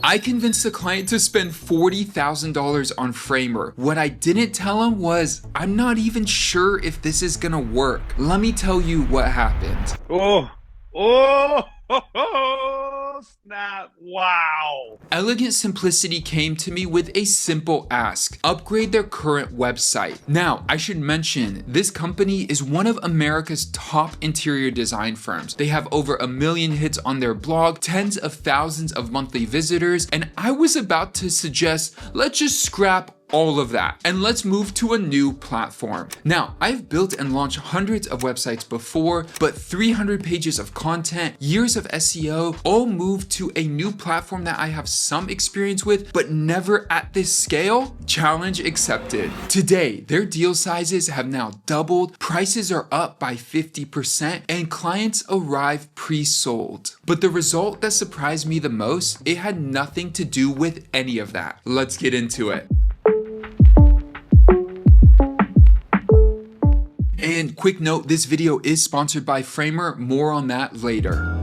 I convinced the client to spend $40,000 on Framer. What I didn't tell him was, I'm not even sure if this is gonna work. Let me tell you what happened. Snap. Wow. Elegant Simplicity came to me with a simple ask: upgrade their current website. Now, I should mention, this company is one of America's top interior design firms. They have over 1 million hits on their blog, tens of thousands of monthly visitors, and I was about to suggest, let's just scrap all of that and let's move to a new platform. Now, I've built and launched hundreds of websites before, but 300 pages of content, years of SEO, all moved to a new platform that I have some experience with, but never at this scale? Challenge accepted. Today, their deal sizes have now doubled, prices are up by 50%, and clients arrive pre-sold. But the result that surprised me the most, it had nothing to do with any of that. Let's get into it. And quick note, this video is sponsored by Framer, more on that later.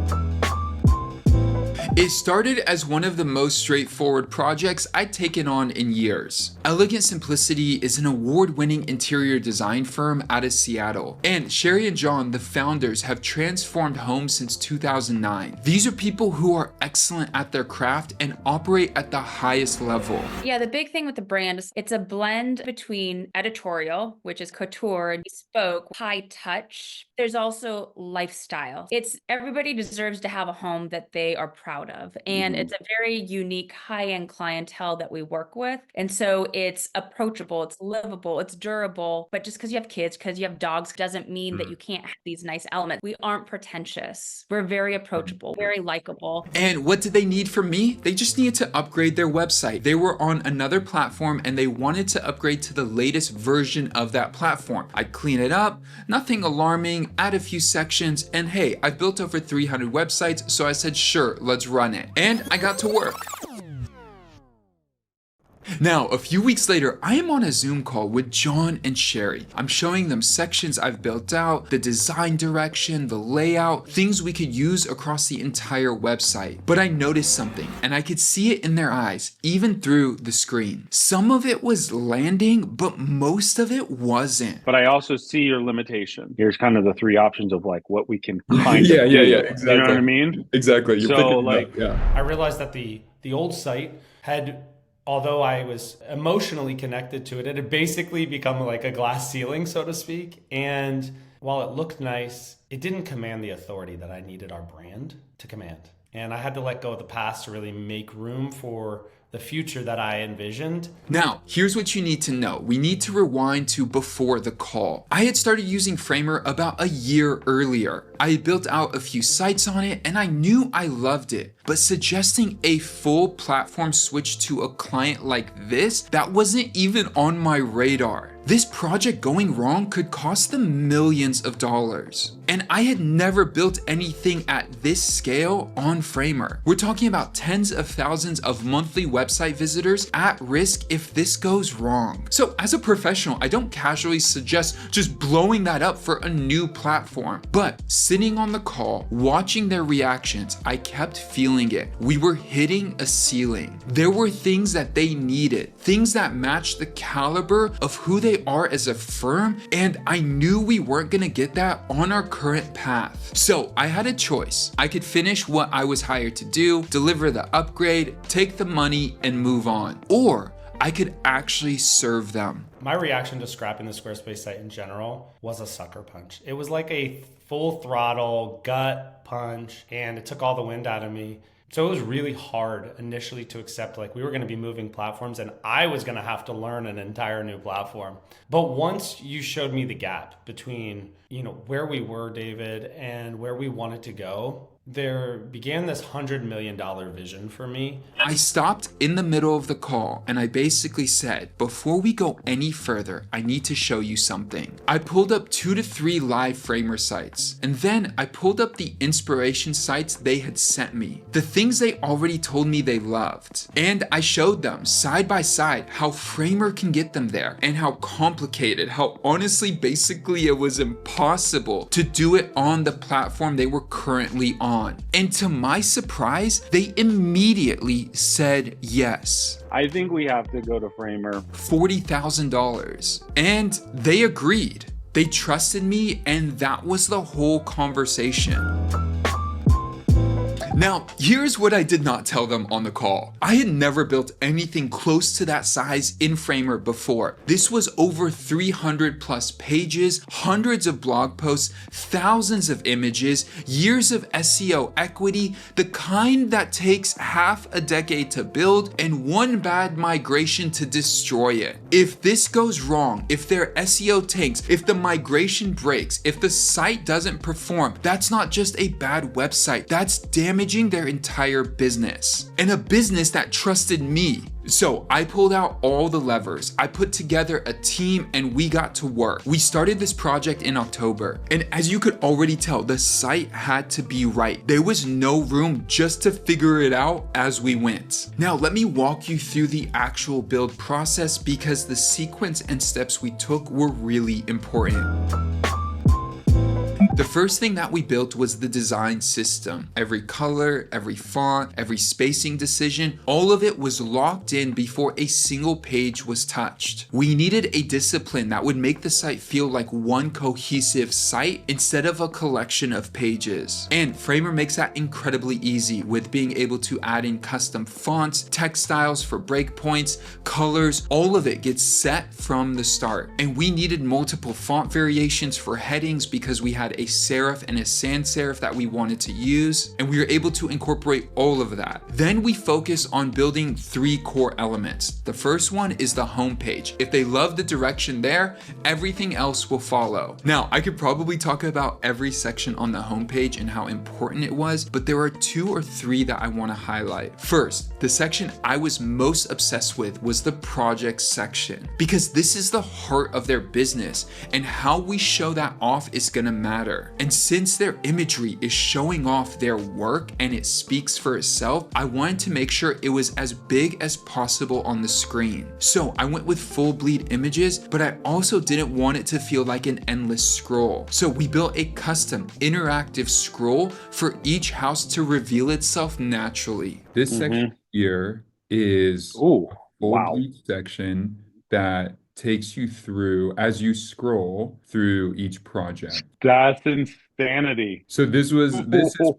It started as one of the most straightforward projects I'd taken on in years. Elegant Simplicity is an award-winning interior design firm out of Seattle, and Sherry and John, the founders, have transformed homes since 2009. These are people who are excellent at their craft and operate at the highest level. Yeah, the big thing with the brand is it's a blend between editorial, which is couture, and bespoke, high touch. There's also lifestyle. It's everybody deserves to have a home that they are proud of. And it's a very unique high-end clientele that we work with. And so it's approachable, it's livable, it's durable. But just because you have kids, because you have dogs, doesn't mean that you can't have these nice elements. We aren't pretentious. We're very approachable, very likable. And what did they need from me? They just needed to upgrade their website. They were on another platform and they wanted to upgrade to the latest version of that platform. I'd clean it up, nothing alarming, add a few sections, and hey, I've built over 300 websites, so I said, sure, let's run it. And I got to work. Now, a few weeks later, I am on a Zoom call with John and Sherry. I'm showing them sections I've built out, the design direction, the layout, things we could use across the entire website. But I noticed something, and I could see it in their eyes, even through the screen. Some of it was landing, but most of it wasn't. But I also see your limitation. Here's kind of the three options of like what we can kind of do. Exactly. You know what I mean? Exactly. I realized that the old site had, although I was emotionally connected to it, it had basically become like a glass ceiling, so to speak. And while it looked nice, it didn't command the authority that I needed our brand to command. And I had to let go of the past to really make room for the future that I envisioned. Now, here's what you need to know. We need to rewind to before the call. I had started using Framer about a year earlier. I had built out a few sites on it and I knew I loved it. But suggesting a full platform switch to a client like this, that wasn't even on my radar. This project going wrong could cost them millions of dollars. And I had never built anything at this scale on Framer. We're talking about tens of thousands of monthly website visitors at risk if this goes wrong. So as a professional, I don't casually suggest just blowing that up for a new platform. But sitting on the call, watching their reactions, I kept feeling it. We were hitting a ceiling. There were things that they needed, things that matched the caliber of who they are as a firm, and I knew we weren't gonna get that on our current path. So I had a choice. I could finish what I was hired to do, deliver the upgrade, take the money, and move on. Or I could actually serve them. My reaction to scrapping the Squarespace site in general was a sucker punch. It was like a full throttle gut punch, and it took all the wind out of me. So it was really hard initially to accept, like, we were going to be moving platforms and I was going to have to learn an entire new platform. But once you showed me the gap between, where we were, David, and where we wanted to go, there began this $100 million vision for me. I stopped in the middle of the call and I basically said, before we go any further, I need to show you something. I pulled up 2 to 3 live Framer sites, and then I pulled up the inspiration sites they had sent me, the things they already told me they loved. And I showed them side by side how Framer can get them there and how complicated, how honestly, basically it was impossible to do it on the platform they were currently on. on. And to my surprise, they immediately said yes. I think we have to go to Framer. $40,000. And they agreed. They trusted me, and that was the whole conversation. Now, here's what I did not tell them on the call. I had never built anything close to that size in Framer before. This was over 300 plus pages, hundreds of blog posts, thousands of images, years of SEO equity, the kind that takes half a decade to build and one bad migration to destroy it. If this goes wrong, if their SEO tanks, if the migration breaks, if the site doesn't perform, that's not just a bad website, that's damaging their entire business, and a business that trusted me. So I pulled out all the levers. I put together a team and we got to work. We started this project in October, and as you could already tell, the site had to be right. There was no room just to figure it out as we went. Now let me walk you through the actual build process, because the sequence and steps we took were really important. The first thing that we built was the design system. Every color, every font, every spacing decision, all of it was locked in before a single page was touched. We needed a discipline that would make the site feel like one cohesive site instead of a collection of pages. And Framer makes that incredibly easy with being able to add in custom fonts, text styles for breakpoints, colors, all of it gets set from the start. And we needed multiple font variations for headings because we had a serif and a sans serif that we wanted to use, and we were able to incorporate all of that. Then we focus on building 3 core elements. The first one is the homepage. If they love the direction there, everything else will follow. Now, I could probably talk about every section on the homepage and how important it was, but there are 2 or 3 that I want to highlight. First, the section I was most obsessed with was the project section, because this is the heart of their business, and how we show that off is gonna matter. And since their imagery is showing off their work and it speaks for itself, I wanted to make sure it was as big as possible on the screen. So I went with full bleed images, but I also didn't want it to feel like an endless scroll. So we built a custom interactive scroll for each house to reveal itself naturally. This section here is a full bleed section that takes you through as you scroll through each project. That's insanity. So this is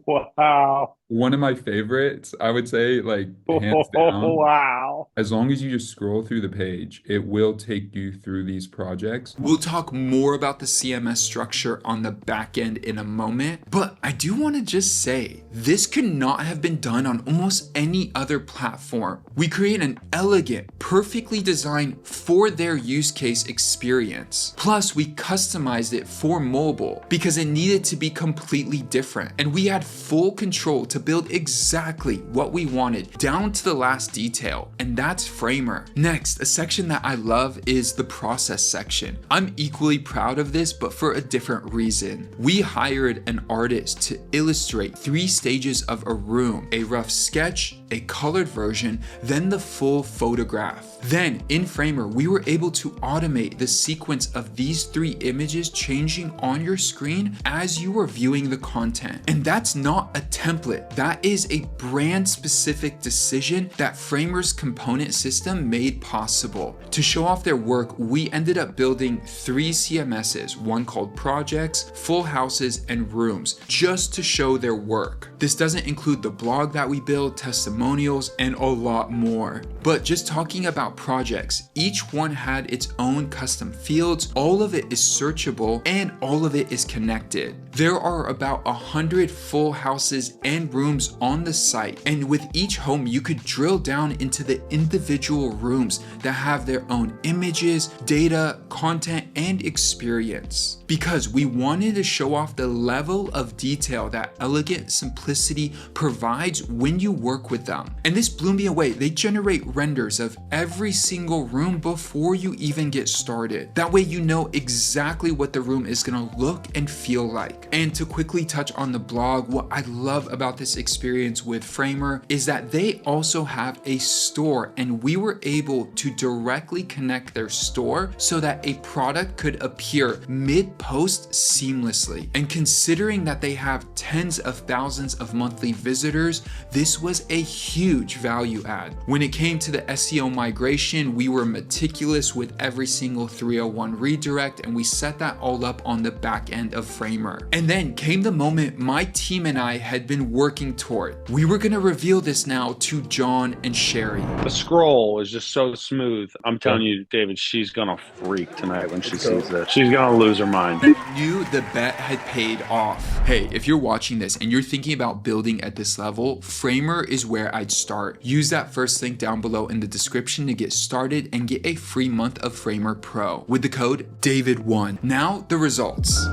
wow. one of my favorites, I would say, like hands down. Wow. As long as you just scroll through the page, it will take you through these projects. We'll talk more about the CMS structure on the back end in a moment, but I do want to just say, this could not have been done on almost any other platform. We create an elegant, perfectly designed for their use case experience. Plus, we customized it for mobile because it needed to be completely different, and we had full control to build exactly what we wanted down to the last detail, and that's Framer. Next, a section that I love is the process section. I'm equally proud of this, but for a different reason. We hired an artist to illustrate 3 stages of a room: a rough sketch, a colored version, then the full photograph. Then in Framer, we were able to automate the sequence of these 3 images changing on your screen as you were viewing the content. And that's not a template. That is a brand specific decision that Framer's component system made possible. To show off their work, we ended up building 3 CMSs, one called Projects, Full Houses, and Rooms, just to show their work. This doesn't include the blog that we built, testimonials, and a lot more. But just talking about projects, each one had its own custom fields, all of it is searchable, and all of it is connected. There are about 100 full houses and rooms on the site, and with each home you could drill down into the individual rooms that have their own images, data, content, and experience. Because we wanted to show off the level of detail that elegant simplicity provides when you work with them. And this blew me away. They generate renders of every single room before you even get started. That way you know exactly what the room is gonna look and feel like. And to quickly touch on the blog, what I love about this experience with Framer is that they also have a store, and we were able to directly connect their store so that a product could appear mid-post seamlessly. And considering that they have tens of thousands of monthly visitors, this was a huge value add. When it came to the SEO migration, we were meticulous with every single 301 redirect, and we set that all up on the back end of Framer. And then came the moment my team and I had been working toward. We were gonna reveal this now to John and Sherry. The scroll is just so smooth. I'm telling you, David, she's gonna freak tonight when she sees this. She's gonna lose her mind. I knew the bet had paid off. Hey, if you're watching this and you're thinking about building at this level, Framer is where I'd start. Use that first link down below in the description to get started and get a free month of Framer Pro with the code DAVID1. Now the results.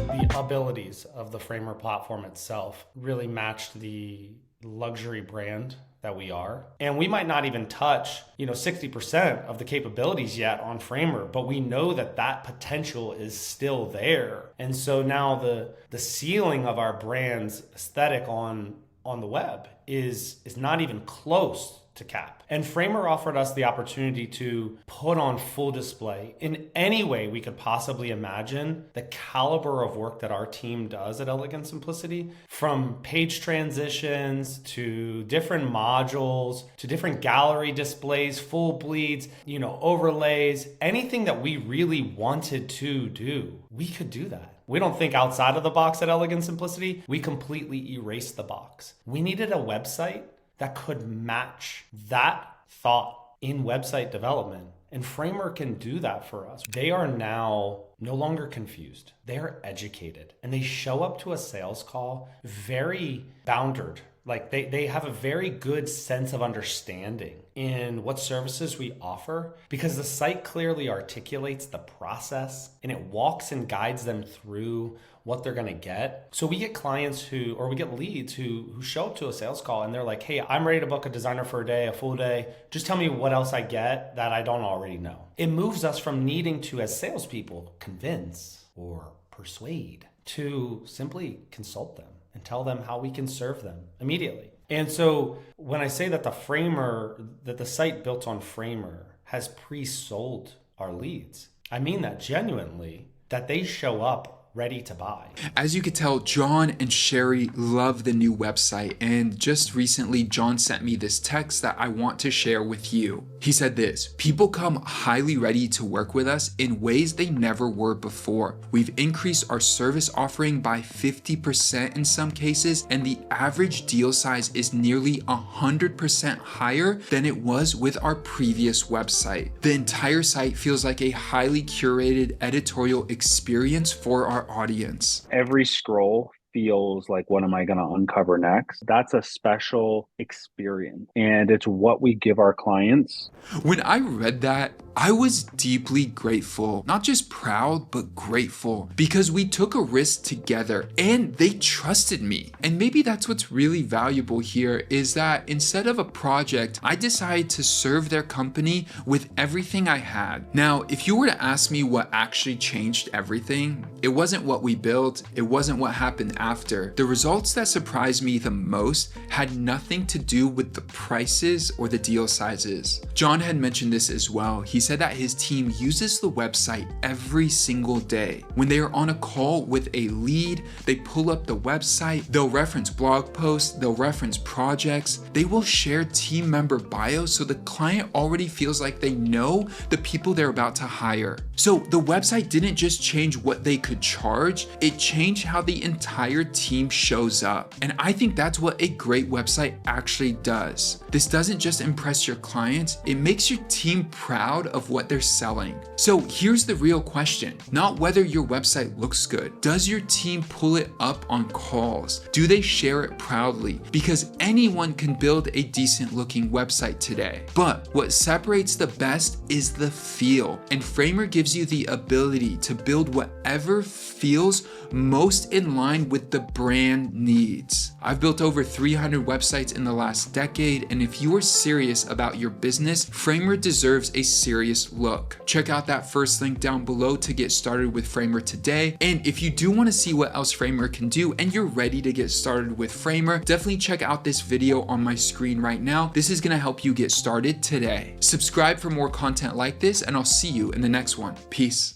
The abilities of the Framer platform itself really matched the luxury brand that we are. And we might not even touch, 60% of the capabilities yet on Framer, but we know that that potential is still there. And so now the ceiling of our brand's aesthetic on the web is not even close to cap. And Framer offered us the opportunity to put on full display in any way we could possibly imagine the caliber of work that our team does at Elegant Simplicity, from page transitions to different modules to different gallery displays, full bleeds, overlays, anything that we really wanted to do, we could do that. We don't think outside of the box at Elegant Simplicity. We completely erased the box. We needed a website that could match that thought in website development. And Framer can do that for us. They are now no longer confused. They are educated. And they show up to a sales call very bounded. Like they have a very good sense of understanding in what services we offer, because the site clearly articulates the process and it walks and guides them through what they're going to get. So we get clients we get leads who show up to a sales call and they're like, hey, I'm ready to book a designer for a day, a full day. Just tell me what else I get that I don't already know. It moves us from needing to, as salespeople, convince or persuade to simply consult them and tell them how we can serve them immediately. And so when I say that the site built on Framer has pre-sold our leads, I mean that genuinely, that they show up ready to buy. As you could tell, John and Sherry love the new website, and just recently John sent me this text that I want to share with you. He said this: people come highly ready to work with us in ways they never were before. We've increased our service offering by 50% in some cases, and the average deal size is nearly 100% higher than it was with our previous website. The entire site feels like a highly curated editorial experience for our audience. Every scroll feels like, what am I going to uncover next? That's a special experience, and it's what we give our clients. When I read that, I was deeply grateful, not just proud, but grateful, because we took a risk together and they trusted me. And maybe that's what's really valuable here, is that instead of a project, I decided to serve their company with everything I had. Now, if you were to ask me what actually changed everything, it wasn't what we built, it wasn't what happened after. The results that surprised me the most had nothing to do with the prices or the deal sizes. John had mentioned this as well. He said that his team uses the website every single day. When they are on a call with a lead, they pull up the website, they'll reference blog posts, they'll reference projects, they will share team member bios so the client already feels like they know the people they're about to hire. So the website didn't just change what they could charge, it changed how the entire team shows up. And I think that's what a great website actually does. This doesn't just impress your clients, it makes your team proud of what they're selling. So here's the real question, not whether your website looks good. Does your team pull it up on calls? Do they share it proudly? Because anyone can build a decent looking website today. But what separates the best is the feel. And Framer gives you the ability to build whatever feels most in line with what the brand needs. I've built over 300 websites in the last decade, and if you are serious about your business, Framer deserves a serious look. Check out that first link down below to get started with Framer today. And if you do want to see what else Framer can do and you're ready to get started with Framer, definitely check out this video on my screen right now. This is going to help you get started today. Subscribe for more content like this, and I'll see you in the next one. Peace.